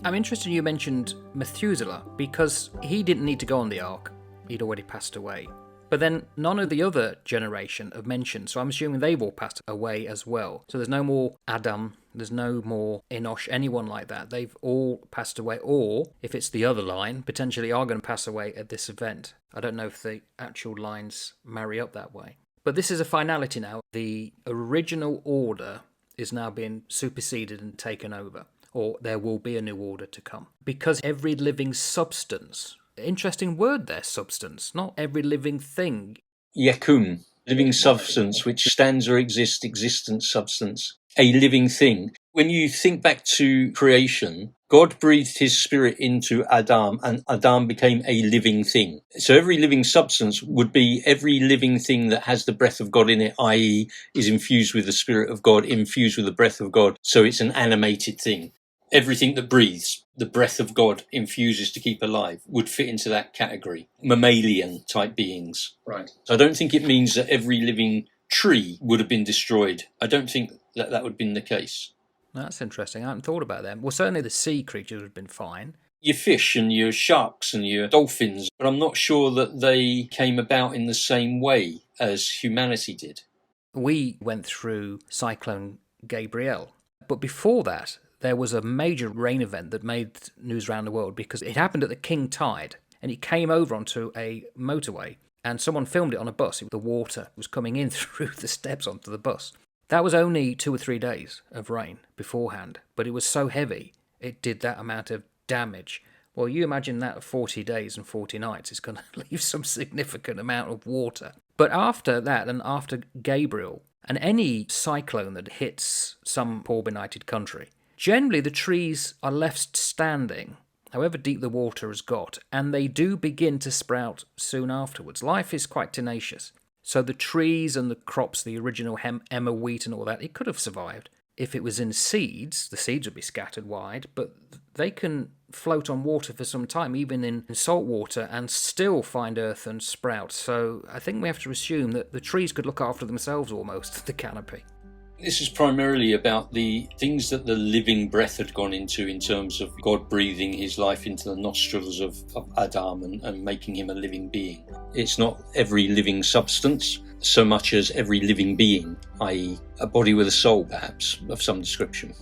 I'm interested you mentioned Methuselah, because he didn't need to go on the ark. He'd already passed away. But then none of the other generation are mentioned, so I'm assuming they've all passed away as well. So there's no more Adam, there's no more Enosh, anyone like that. They've all passed away, or, if it's the other line, potentially are going to pass away at this event. I don't know if the actual lines marry up that way. But this is a finality now. The original order is now being superseded and taken over, or there will be a new order to come. Because every living substance... Interesting word there, substance. Not every living thing. Yakun, living substance, which stands or exists, existence, substance, a living thing. When you think back to creation, God breathed his spirit into Adam, and Adam became a living thing. So every living substance would be every living thing that has the breath of God in it, i.e. is infused with the spirit of God, infused with the breath of God. So it's an animated thing. Everything that breathes, the breath of God infuses to keep alive, would fit into that category. Mammalian type beings. Right. So I don't think it means that every living tree would have been destroyed. I don't think that would have been the case. That's interesting. I hadn't thought about them. Well, certainly the sea creatures would have been fine. Your fish and your sharks and your dolphins, but I'm not sure that they came about in the same way as humanity did. We went through Cyclone Gabrielle, but before that, there was a major rain event that made news around the world because it happened at the King Tide, and it came over onto a motorway, and someone filmed it on a bus. The water was coming in through the steps onto the bus. That was only 2 or 3 days of rain beforehand, but it was so heavy, it did that amount of damage. Well, you imagine that 40 days and 40 nights, it's going to leave some significant amount of water. But after that, and after Gabriel, and any cyclone that hits some poor benighted country, generally the trees are left standing, however deep the water has got, and they do begin to sprout soon afterwards. Life is quite tenacious. So the trees and the crops, the original emmer wheat and all that, it could have survived. If it was in seeds, the seeds would be scattered wide, but they can float on water for some time, even in salt water, and still find earth and sprout. So I think we have to assume that the trees could look after themselves almost, the canopy. This is primarily about the things that the living breath had gone into in terms of God breathing his life into the nostrils of Adam and making him a living being. It's not every living substance so much as every living being, i.e. a body with a soul perhaps of some description.